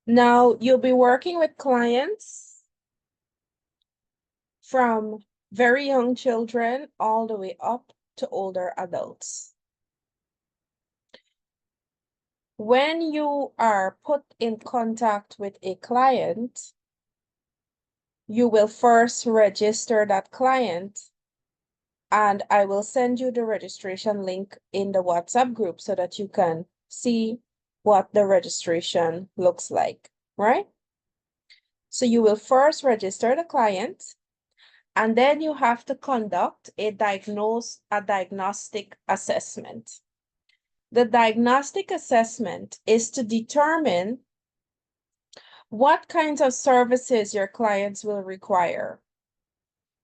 Now, you'll be working with clients from very young children all the way up to older adults. When you are put in contact with a client, you will first register that client, and I will send you the registration link in the WhatsApp group so that you can see what the registration looks like, right? So you will first register the client, and then you have to conduct a diagnostic assessment. The diagnostic assessment is to determine what kinds of services your clients will require.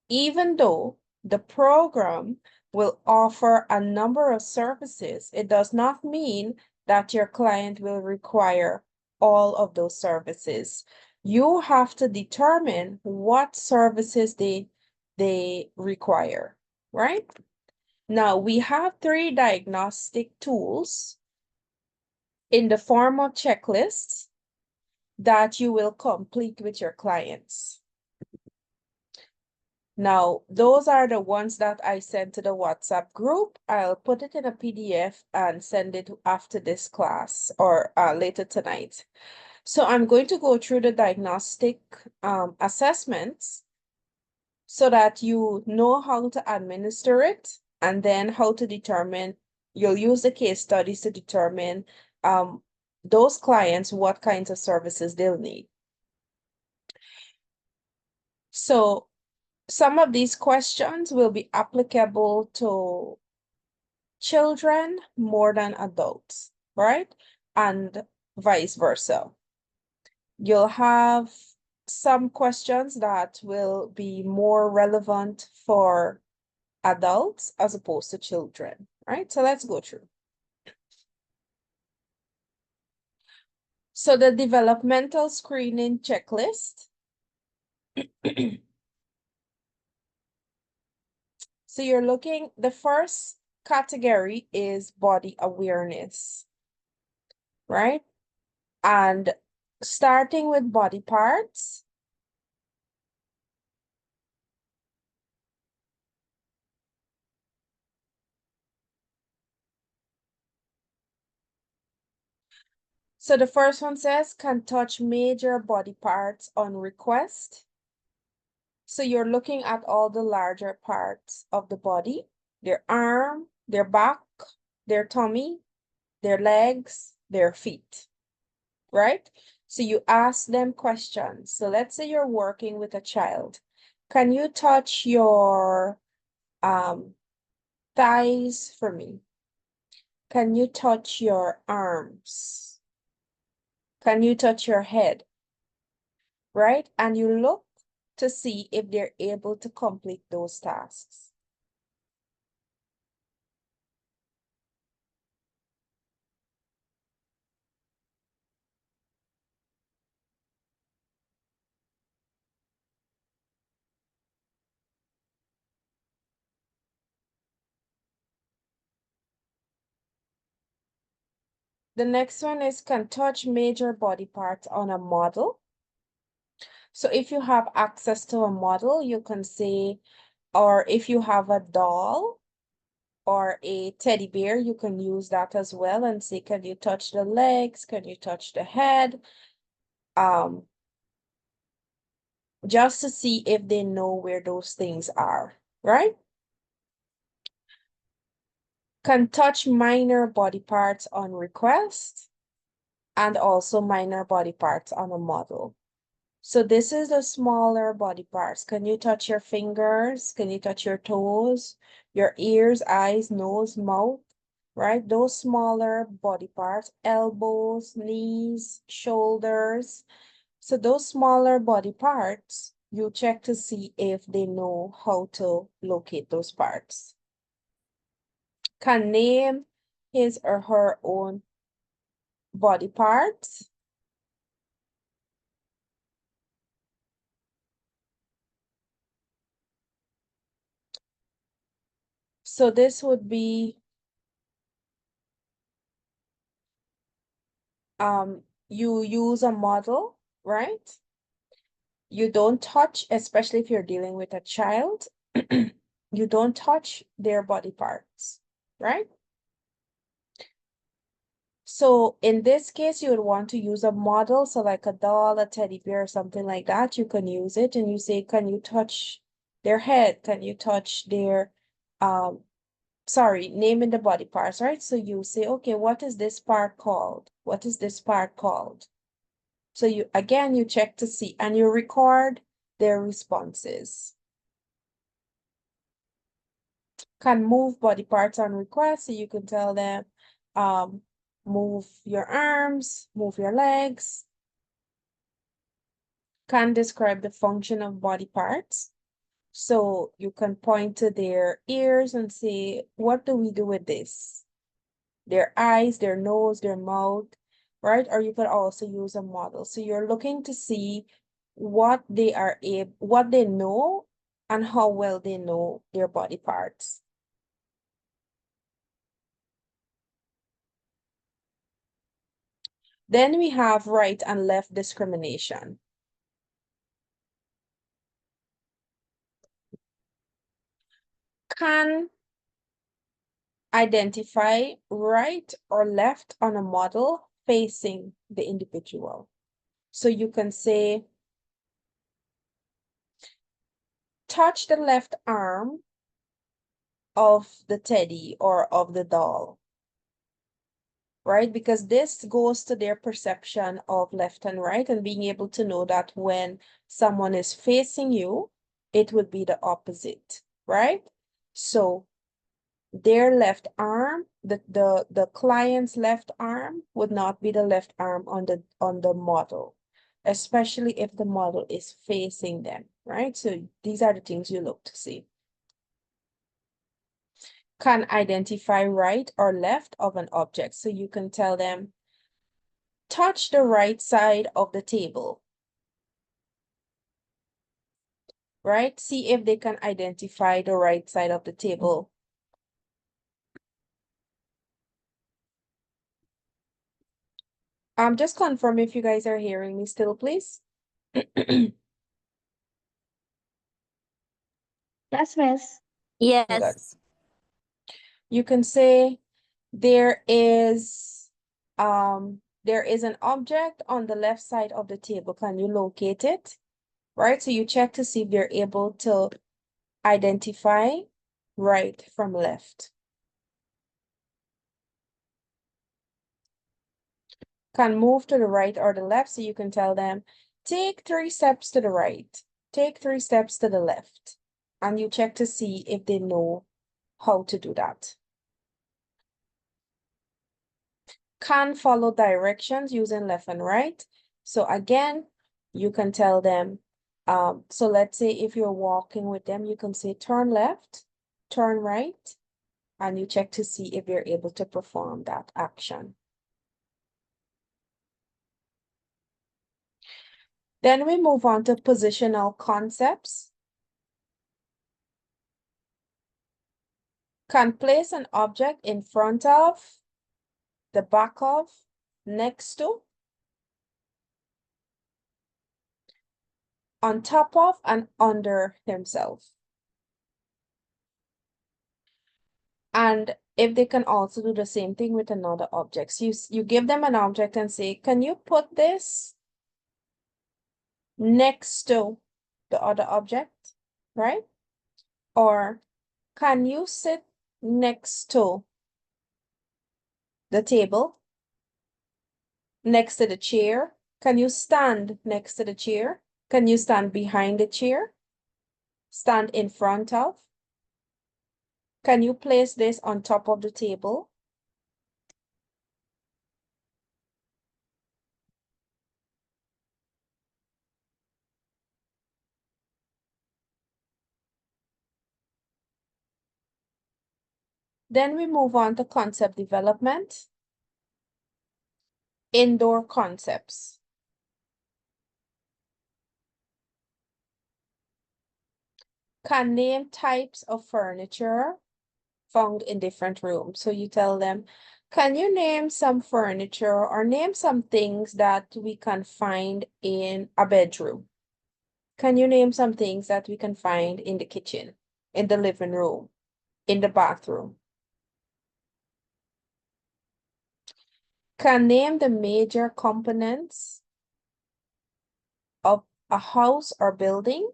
Even though the program will offer a number of services, it does not mean that your client will require all of those services. You have to determine what services they require, right? Now, we have 3 diagnostic tools in the form of checklists that you will complete with your clients. Now, those are the ones that I sent to the WhatsApp group. I'll put it in a PDF and send it after this class or later tonight. So I'm going to go through the diagnostic assessments so that you know how to administer it, and then how to determine, you'll use the case studies to determine those clients, what kinds of services they'll need. So some of these questions will be applicable to children more than adults, right? And vice versa. You'll have some questions that will be more relevant for adults as opposed to children, right? So let's go through. So the developmental screening checklist. So you're looking, the first category is body awareness, right? And starting with body parts, so the first one says, can touch major body parts on request. So you're looking at all the larger parts of the body, their arm, their back, their tummy, their legs, their feet, right? So you ask them questions. So let's say you're working with a child. Can you touch your thighs for me? Can you touch your arms? Can you touch your head? Right? And you look to see if they're able to complete those tasks. The next one is, can touch major body parts on a model. So if you have access to a model, you can say, or if you have a doll or a teddy bear, you can use that as well and say, can you touch the legs? Can you touch the head? Just to see if they know where those things are, right? Can touch minor body parts on request and also minor body parts on a model. So this is the smaller body parts. Can you touch your fingers? Can you touch your toes, your ears, eyes, nose, mouth, right? Those smaller body parts, elbows, knees, shoulders. So those smaller body parts, you check to see if they know how to locate those parts. Can name his or her own body parts. So this would be you use a model, right? You don't touch, especially if you're dealing with a child, you don't touch their body parts, right? So in this case, you would want to use a model. So like a doll, a teddy bear, something like that. You can use it and you say, can you touch their head? Can you touch their, sorry, naming the body parts, right? So you say, okay, what is this part called? What is this part called? So you, again, you check to see and you record their responses. Can move body parts on request. So you can tell them, move your arms, move your legs. Can describe the function of body parts. So you can point to their ears and say, what do we do with this? Their eyes, their nose, their mouth, right? Or you could also use a model. So you're looking to see what they are able, what they know and how well they know their body parts. Then we have right and left discrimination. Can identify right or left on a model facing the individual. So you can say, touch the left arm of the teddy or of the doll, right? Because this goes to their perception of left and right and being able to know that when someone is facing you, it would be the opposite, right? So their left arm, the client's left arm would not be the left arm on the model, especially if the model is facing them, right? So these are the things you look to see. Can identify right or left of an object. So you can tell them, touch the right side of the table, right? See if they can identify the right side of the table. Just confirm if you guys are hearing me still, please. Yes, miss. Good. Yes. You can say there is an object on the left side of the table. Can you locate it? Right? So you check to see if they're able to identify right from left. Can move to the right or the left, so you can tell them, take 3 steps to the right, take 3 steps to the left. And you check to see if they know how to do that. Can follow directions using left and right. So again, you can tell them, so let's say if you're walking with them, you can say turn left, turn right, and you check to see if you're able to perform that action. Then we move on to positional concepts. Can place an object in front of, the back of, next to, on top of, and under himself. And if they can also do the same thing with another object. So you give them an object and say, can you put this next to the other object, right? Or can you sit next to the table, next to the chair? Can you stand next to the chair? Can you stand behind the chair? Stand in front of? Can you place this on top of the table? Then we move on to concept development. Indoor concepts. Can name types of furniture found in different rooms. So you tell them, Can you name some furniture or name some things that we can find in a bedroom? Can you name some things that we can find in the kitchen, in the living room, in the bathroom? Can name the major components of a house or building?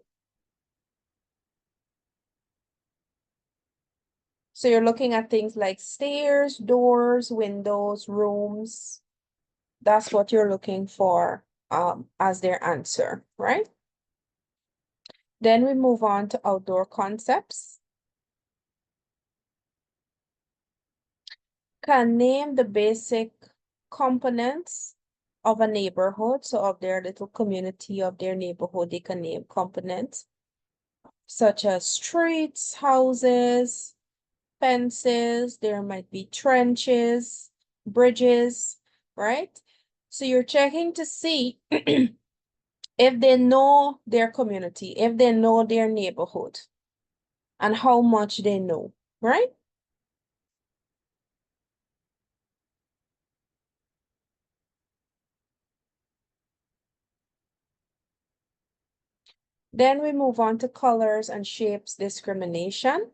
So you're looking at things like stairs, doors, windows, rooms. That's what you're looking for as their answer, right? Then we move on to outdoor concepts. Can name the basic components of a neighborhood. So of their little community, of their neighborhood, they can name components such as streets, houses, fences, there might be trenches, bridges, right? So you're checking to see if they know their community, if they know their neighborhood, and how much they know, right? Then we move on to colors and shapes discrimination.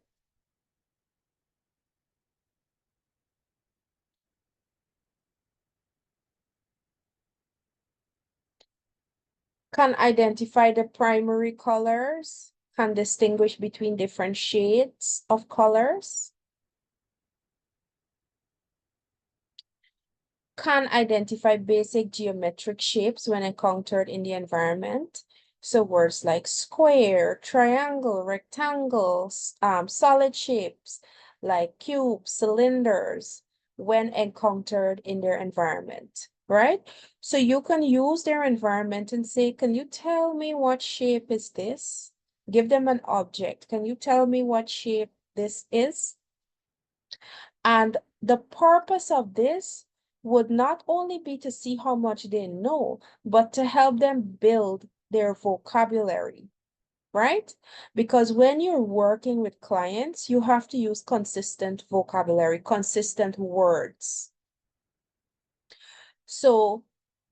Can identify the primary colors, can distinguish between different shades of colors, can identify basic geometric shapes when encountered in the environment. So words like square, triangle, rectangles, solid shapes like cubes, cylinders, when encountered in their environment, right? So you can use their environment and say, can you tell me what shape is this? Give them an object. Can you tell me what shape this is? And the purpose of this would not only be to see how much they know, but to help them build their vocabulary, right? Because when you're working with clients, you have to use consistent vocabulary, consistent words. So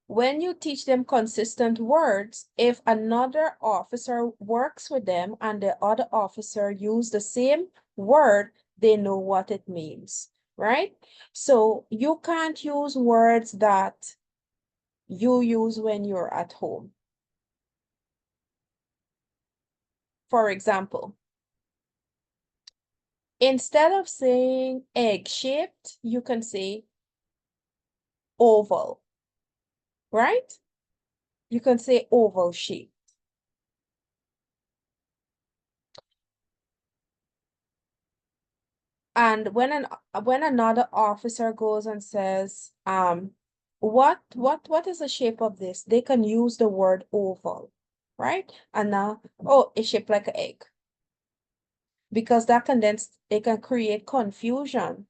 when you teach them consistent words, if another officer works with them and the other officer use the same word, they know what it means, right? So you can't use words that you use when you're at home. For example, instead of saying egg-shaped, you can say oval, right? You can say oval shape. And when another officer goes and says, what is the shape of this? They can use the word oval, right? And now, oh, it's shaped like an egg. Because that can then it can create confusion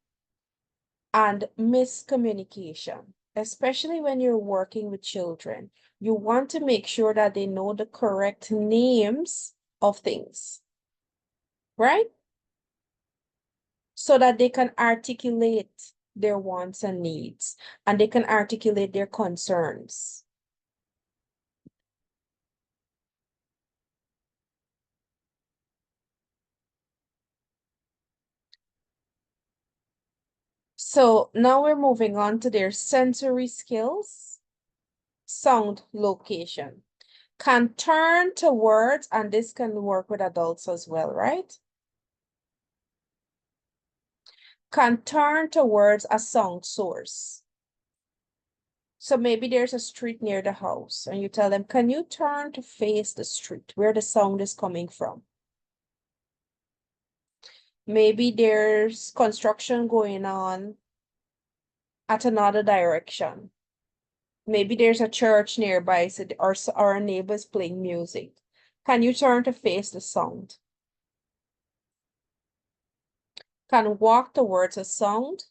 and miscommunication, especially when you're working with children. You want to make sure that they know the correct names of things, right? So that they can articulate their wants and needs and they can articulate their concerns. So now we're moving on to their sensory skills, sound location. Can turn to words, and this can work with adults as well, right? Can turn to words a sound source. So maybe there's a street near the house and you tell them, can you turn to face the street where the sound is coming from? Maybe there's construction going on at another direction. Maybe there's a church nearby, so or a neighbor's playing music. Can you turn to face the sound? Can walk towards a sound?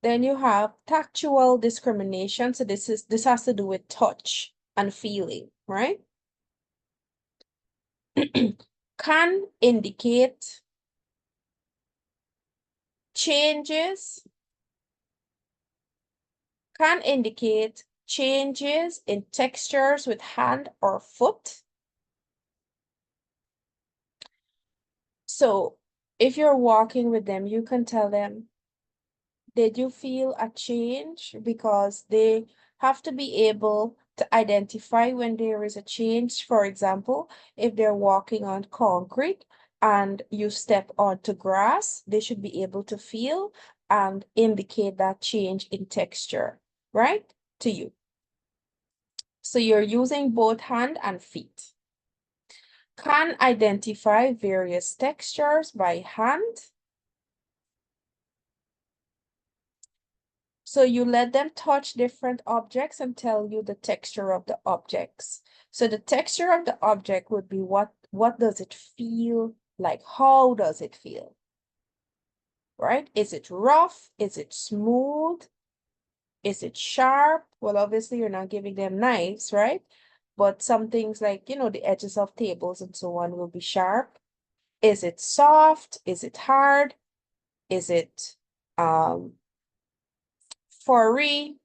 Then you have tactual discrimination. So this has to do with touch and feeling, right? Can indicate changes, in textures with hand or foot. So if you're walking with them, you can tell them, did you feel a change? Because they have to be able to identify when there is a change. For example, if they're walking on concrete and you step onto grass, they should be able to feel and indicate that change in texture, right? To you. So you're using both hand and feet. Can identify various textures by hand. So you let them touch different objects and tell you the texture of the objects. So the texture of the object would be what does it feel like? How does it feel? Right? Is it rough? Is it smooth? Is it sharp? Well, obviously you're not giving them knives, right? But some things like, the edges of tables and so on will be sharp. Is it soft? Is it hard? Is it furry?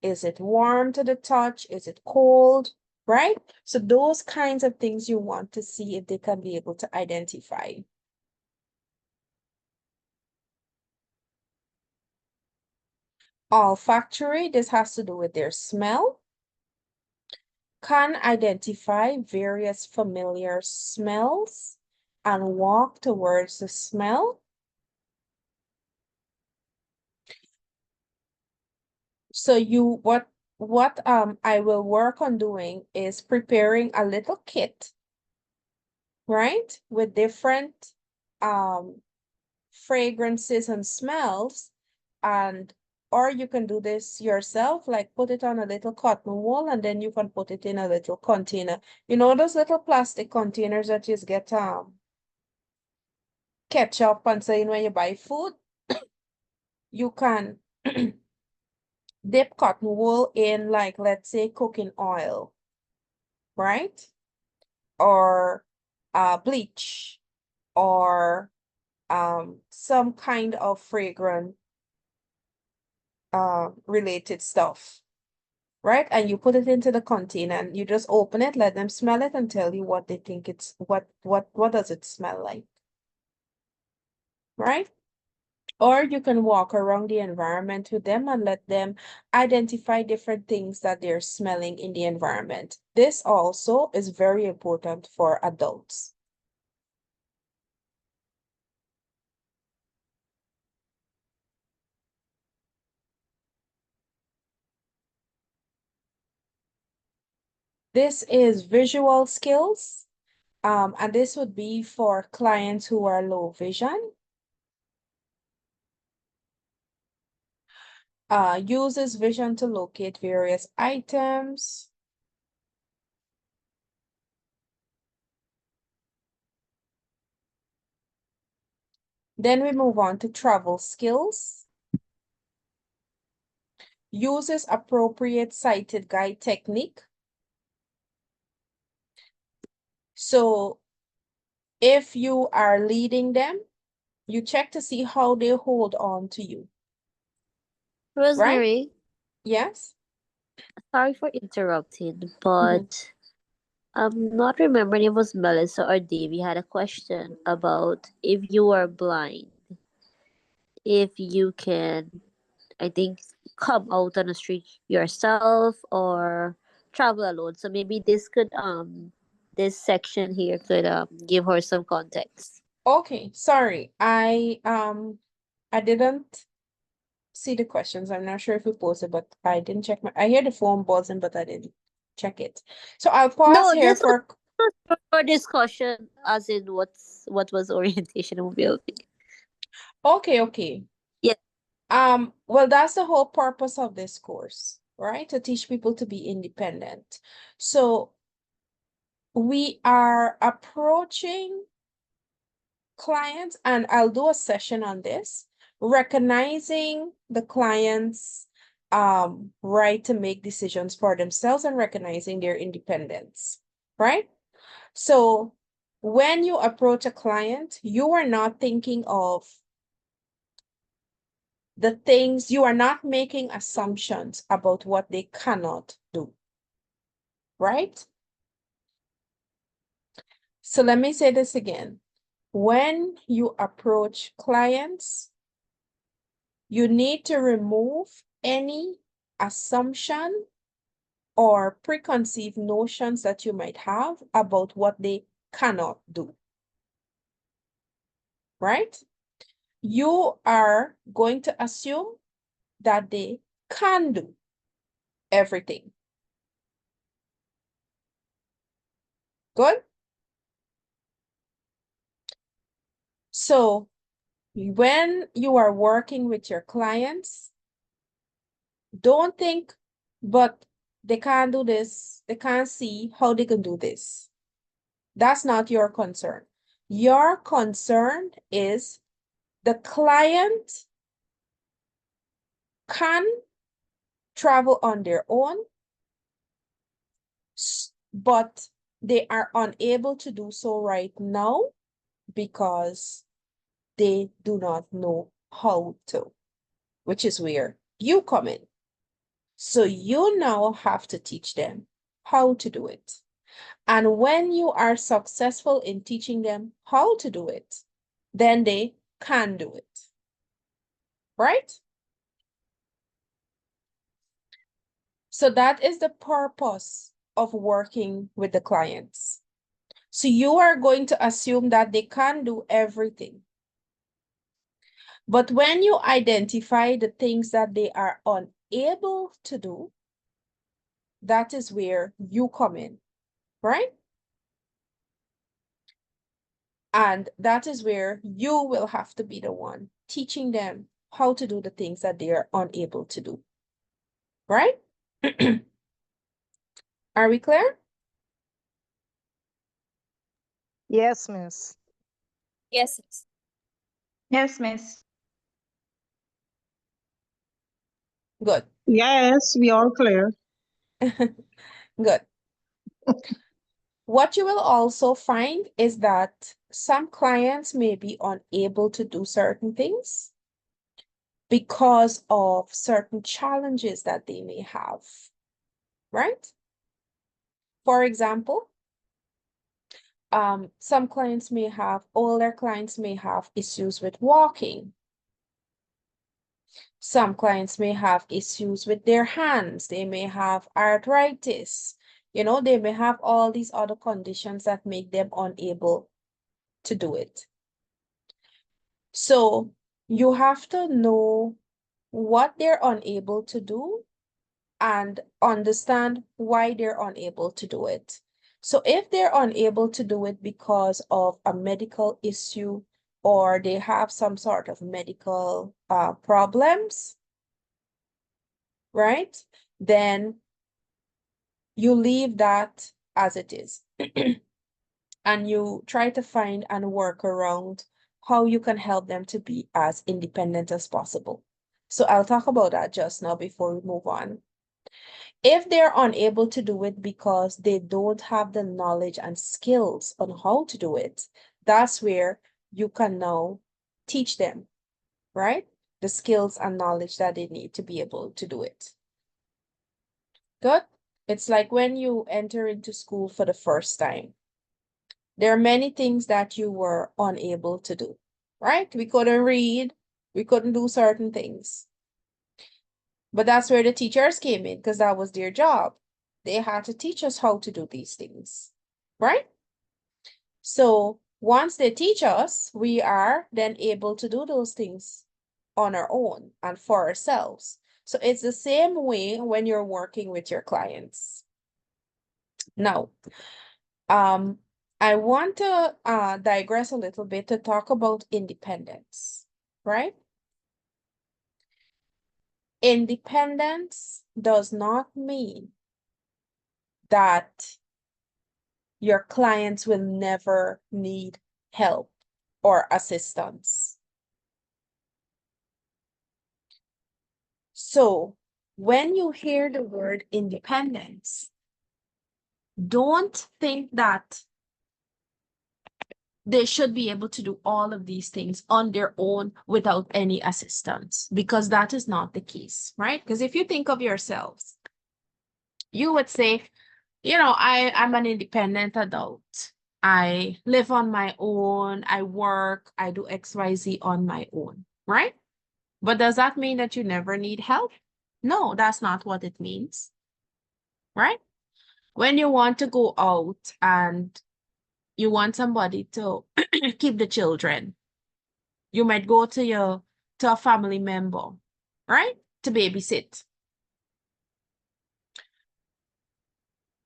Is it warm to the touch? Is it cold? Right? So those kinds of things you want to see if they can be able to identify. Olfactory, this has to do with their smell. Can identify various familiar smells and walk towards the smell. So what I will work on doing is preparing a little kit, right? With different fragrances and smells, and or you can do this yourself, like put it on a little cotton wool and then you can put it in a little container. You know those little plastic containers that you just get ketchup and so when you buy food, you can dip cotton wool in, like, let's say cooking oil, right? Or bleach, or some kind of fragrant related stuff, right? And you put it into the container and you just open it, let them smell it and tell you what they think it's, what does it smell like, right? Or you can walk around the environment with them and let them identify different things that they're smelling in the environment. This also is very important for adults. This is visual skills, and this would be for clients who are low vision. Uses vision to locate various items. Then we move on to travel skills. Uses appropriate sighted guide technique. So if you are leading them, you check to see how they hold on to you, right? Rosemary, Yes. sorry for interrupting, Mhm. but I'm not remembering if it was Melissa or Davy had a question about if you are blind, if you can, I think, come out on the street yourself or travel alone. So maybe this section here could give her some context. Okay, sorry. I didn't see the questions. I'm not sure if you posted, but I didn't check I hear the phone buzzing, but I didn't check it. So I'll pause No, here this was for, for discussion, as in what was orientation and mobility. okay, okay. Yeah. Well, that's the whole purpose of this course, right? To teach people to be independent. So we are approaching clients, and I'll do a session on this. recognizing the client's right to make decisions for themselves and recognizing their independence, right? So when you approach a client, you are not thinking of the things, you are not making assumptions about what they cannot do, right? So let me say this again. When you approach clients, you need to remove any assumption or preconceived notions that you might have about what they cannot do, right? You are going to assume that they can do everything. Good? So when you are working with your clients, don't think, but they can't do this. They can't see how they can do this. That's not your concern. Your concern is the client can travel on their own, but they are unable to do so right now because they do not know how to, which is where you come in. So you now have to teach them how to do it. And when you are successful in teaching them how to do it, then they can do it, right? So that is the purpose of working with the clients. So you are going to assume that they can do everything. But when you identify the things that they are unable to do, that is where you come in, right? And that is where you will have to be the one teaching them how to do the things that they are unable to do, right? Are we clear? Yes, miss. Yes. Yes, miss. Good, Yes, we are clear. good. What you will also find is that some clients may be unable to do certain things because of certain challenges that they may have, right? For example, some clients may have, older clients may have issues with walking. Some clients may have issues with their hands. They may have arthritis. You know, they may have all these other conditions that make them unable to do it. So you have to know what they're unable to do and understand why they're unable to do it. So if they're unable to do it because of a medical issue or they have some sort of medical problems, right? Then you leave that as it is. And you try to find and work around how you can help them to be as independent as possible. So I'll talk about that just now before we move on. If they're unable to do it because they don't have the knowledge and skills on how to do it, that's where you can now teach them, right? The skills and knowledge that they need to be able to do it. Good. It's like when you enter into school for the first time. There are many things that you were unable to do, right? We couldn't read, we couldn't do certain things. But that's where the teachers came in because that was their job. They had to teach us how to do these things, right? So once they teach us, we are then able to do those things on our own and for ourselves. So it's the same way when you're working with your clients. Now, I want to digress a little bit to talk about independence, right? Independence does not mean that your clients will never need help or assistance. So when you hear the word independence, don't think that they should be able to do all of these things on their own without any assistance, because that is not the case, right? Because if you think of yourselves, you would say, I'm an independent adult. I live on my own. I work. I do XYZ on my own, right? But does that mean that you never need help? No, that's not what it means, right? When you want to go out and you want somebody to keep the children, you might go to a family member, right? To babysit.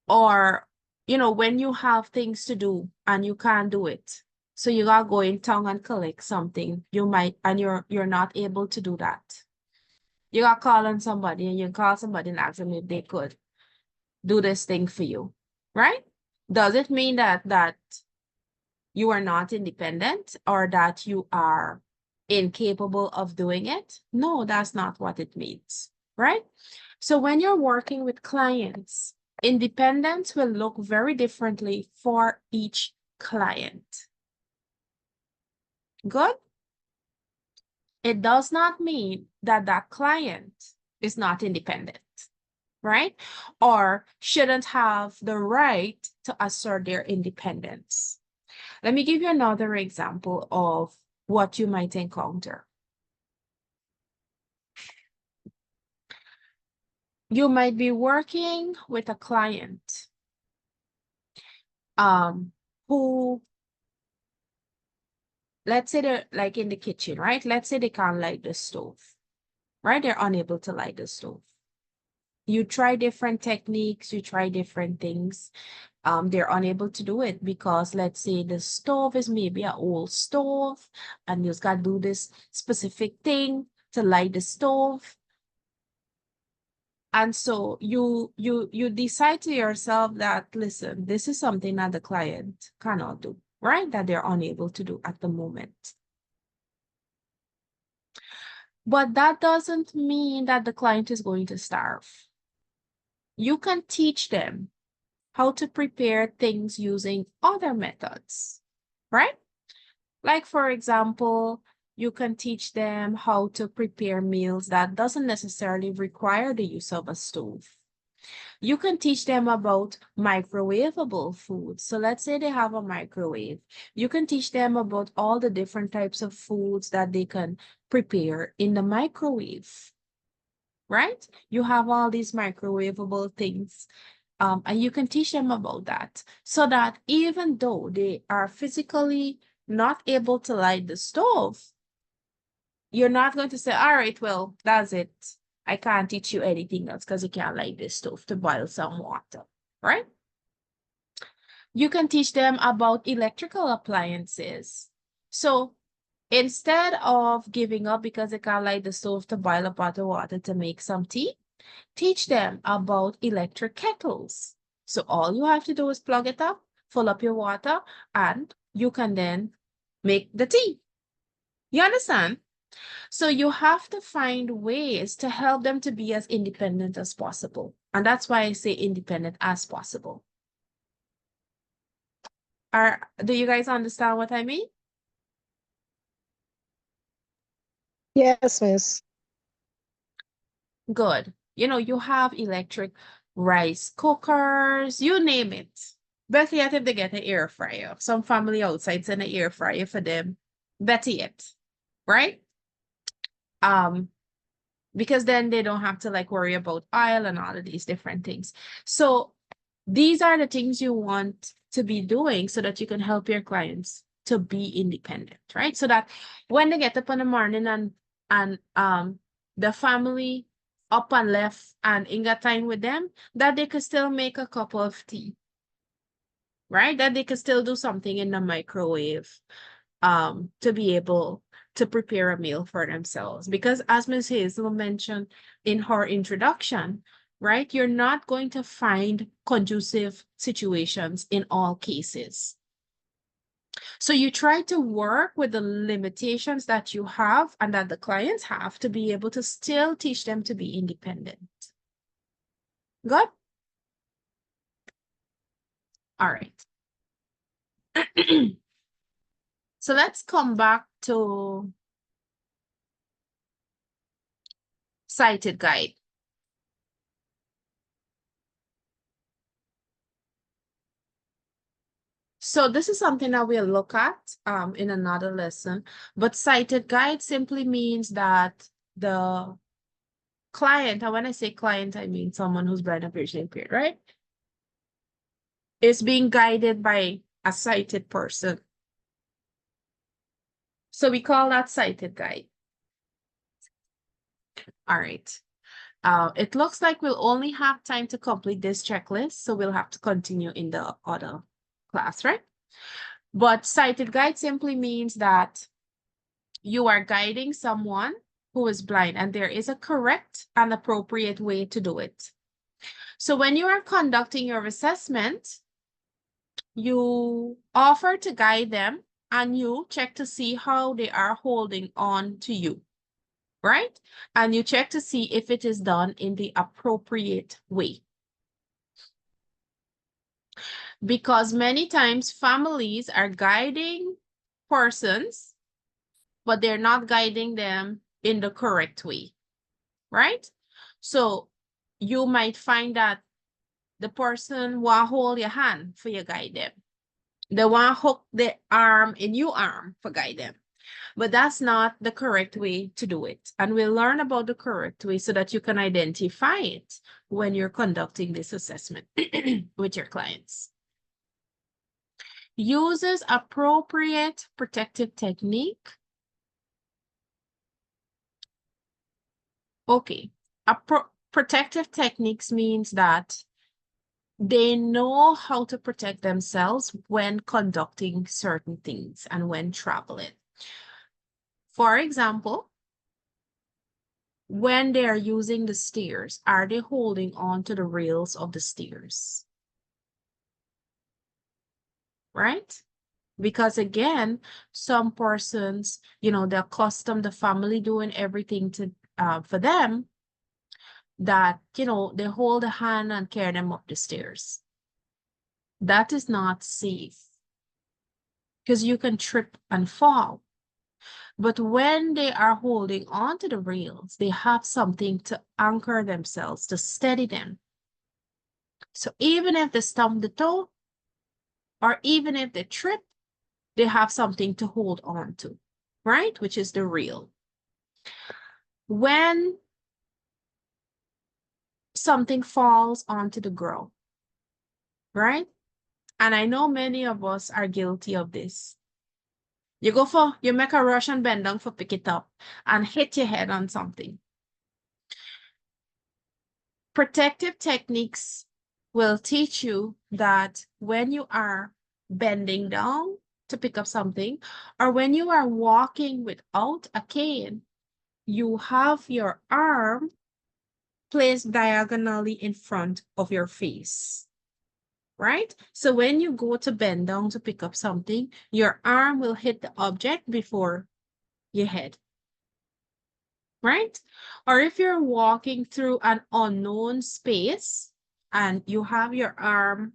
Or, when you have things to do and you can't do it, so you gotta go in town and collect something, and you're not able to do that. You gotta call on somebody, and you call somebody and ask them if they could do this thing for you, right? Does it mean that you are not independent or that you are incapable of doing it? No, that's not what it means, right? So when you're working with clients, independence will look very differently for each client. Good? It does not mean that that client is not independent, right? Or shouldn't have the right to assert their independence. Let me give you another example of what you might encounter. You might be working with a client who, let's say they're like in the kitchen, right? Let's say they can't light the stove, right? They're unable to light the stove. You try different techniques, you try different things. They're unable to do it because let's say the stove is maybe an old stove and you've got to do this specific thing to light the stove. And so you decide to yourself that, listen, this is something that the client cannot do, right? That they're unable to do at the moment. But that doesn't mean that the client is going to starve. You can teach them how to prepare things using other methods, right? Like, for example, you can teach them how to prepare meals that doesn't necessarily require the use of a stove. You can teach them about microwavable foods. So let's say they have a microwave. You can teach them about all the different types of foods that they can prepare in the microwave, right? You have all these microwavable things. And you can teach them about that so that even though they are physically not able to light the stove, you're not going to say, all right, well, that's it. I can't teach you anything else because you can't light the stove to boil some water, right? You can teach them about electrical appliances. So instead of giving up because they can't light the stove to boil a pot of water to make some tea, teach them about electric kettles. So all you have to do is plug it up, fill up your water, and you can then make the tea. You understand? So you have to find ways to help them to be as independent as possible. And that's why I say independent as possible. Do you guys understand what I mean? Yes, Miss. Good. You have electric rice cookers, you name it. Better yet, if they get an air fryer. Some family outside send an air fryer for them. Better yet, right? Because then they don't have to like worry about oil and all of these different things. So these are the things you want to be doing so that you can help your clients to be independent, right? So that when they get up in the morning and the family up and left and ain't got time with them, that they could still make a cup of tea, right? That they could still do something in the microwave to be able to prepare a meal for themselves. Because as Ms. Hazel mentioned in her introduction, right, you're not going to find conducive situations in all cases. So you try to work with the limitations that you have and that the clients have to be able to still teach them to be independent. Good? All right. So let's come back to sighted guide. So this is something that we'll look at in another lesson, but sighted guide simply means that the client, and when I say client, I mean someone who's blind or visually impaired, right? Is being guided by a sighted person. So we call that sighted guide. All right. It looks like we'll only have time to complete this checklist, so we'll have to continue in the other class, right? But sighted guide simply means that you are guiding someone who is blind, and there is a correct and appropriate way to do it. So when you are conducting your assessment, you offer to guide them and you check to see how they are holding on to you, right? And you check to see if it is done in the appropriate way. Because many times families are guiding persons, but they're not guiding them in the correct way, right? So you might find that the person will hold your hand for you guide them. They want to hook the arm in your arm for guide them. But that's not the correct way to do it. And we'll learn about the correct way so that you can identify it when you're conducting this assessment with your clients. Uses appropriate protective technique. Okay, protective techniques means that they know how to protect themselves when conducting certain things and when traveling. For example, when they are using the stairs, are they holding on to the rails of the stairs? Right? Because again, some persons, you know, they're accustomed, the family doing everything to for them, that, you know, they hold a hand and carry them up the stairs. That is not safe because you can trip and fall. But when they are holding on to the rails, they have something to anchor themselves, to steady them. So even if they stump the toe, or even if they trip, they have something to hold on to, right? Which is the rail. When something falls onto the ground, right? And I know many of us are guilty of this. You make a rush and bend down for pick it up and hit your head on something. Protective techniques will teach you that when you are bending down to pick up something, or when you are walking without a cane, you have your arm placed diagonally in front of your face, right? So when you go to bend down to pick up something, your arm will hit the object before your head, right? Or if you're walking through an unknown space and you have your arm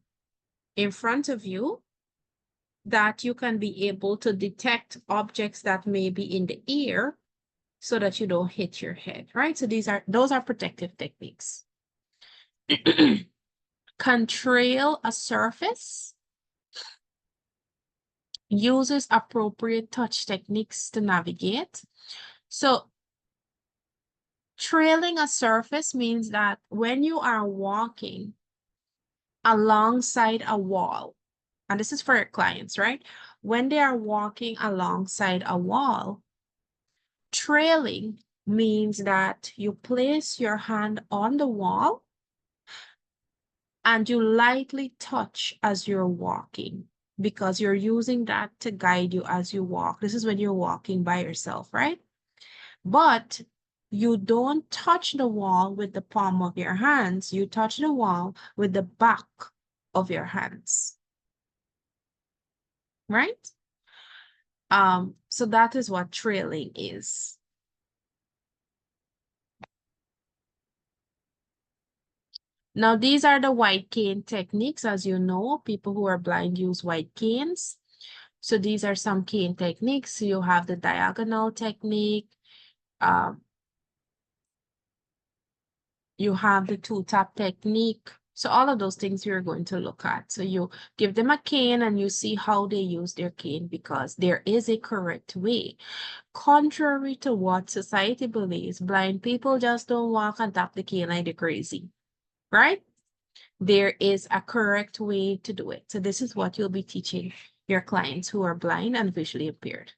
in front of you, that you can be able to detect objects that may be in the air so that you don't hit your head, right? So those are protective techniques. Contrail a surface. Uses appropriate touch techniques to navigate. So trailing a surface means that when you are walking alongside a wall, and this is for your clients, right? When they are walking alongside a wall, trailing means that you place your hand on the wall and you lightly touch as you're walking, because you're using that to guide you as you walk. This is when you're walking by yourself, right? But you don't touch the wall with the palm of your hands. You touch the wall with the back of your hands, right? So that is what trailing is. Now, these are the white cane techniques. As you know, people who are blind use white canes. So these are some cane techniques. You have the diagonal technique. You have the two-tap technique. So all of those things you're going to look at. So you give them a cane and you see how they use their cane, because there is a correct way. Contrary to what society believes, blind people just don't walk and tap the cane like they're crazy, right? There is a correct way to do it. So this is what you'll be teaching your clients who are blind and visually impaired.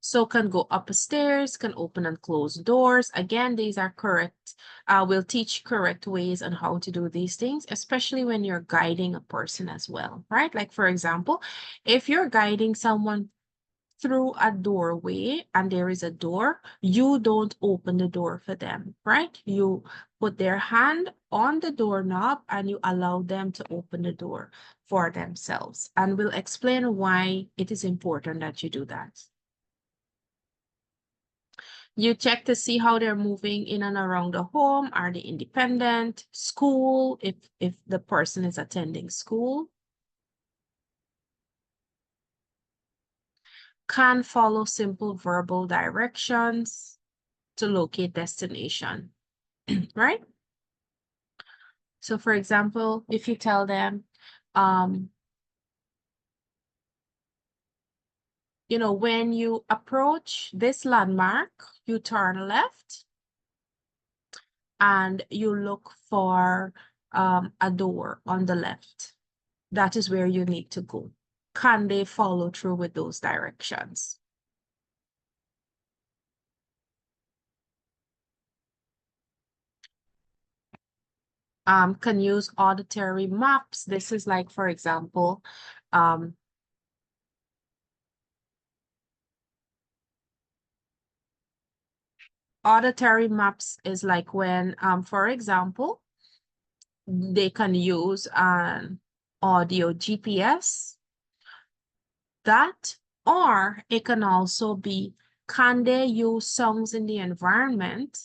So can go upstairs, can open and close doors. Again, these are correct. We'll teach correct ways on how to do these things, especially when you're guiding a person as well, right? Like, for example, if you're guiding someone through a doorway and there is a door, you don't open the door for them, right? You put their hand on the doorknob and you allow them to open the door for themselves. And we'll explain why it is important that you do that. You check to see how they're moving in and around the home. Are they independent? School, if the person is attending school. Can follow simple verbal directions to locate destination, right? So for example, if you tell them, you know, when you approach this landmark, you turn left and you look for a door on the left. That is where you need to go. Can they follow through with those directions? Can use auditory maps. This is like, for example, auditory maps is like when, for example, they can use an audio GPS. That, or it can also be, can they use songs in the environment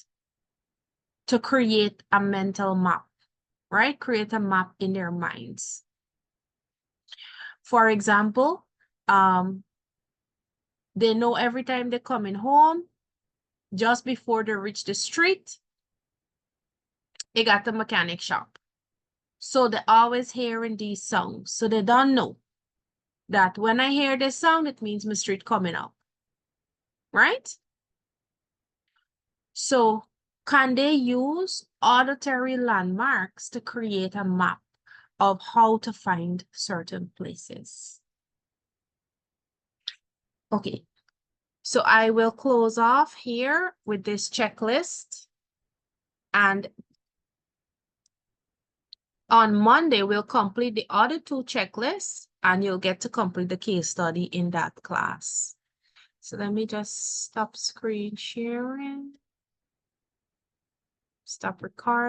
to create a mental map, right? Create a map in their minds. For example, they know every time they're coming home, just before they reach the street, they got the mechanic shop. So they're always hearing these songs. So they don't know that when I hear this sound, it means my street coming up, right? So can they use auditory landmarks to create a map of how to find certain places? Okay, so I will close off here with this checklist. And on Monday, we'll complete the other two checklists and you'll get to complete the case study in that class. So let me just stop screen sharing. Stop recording.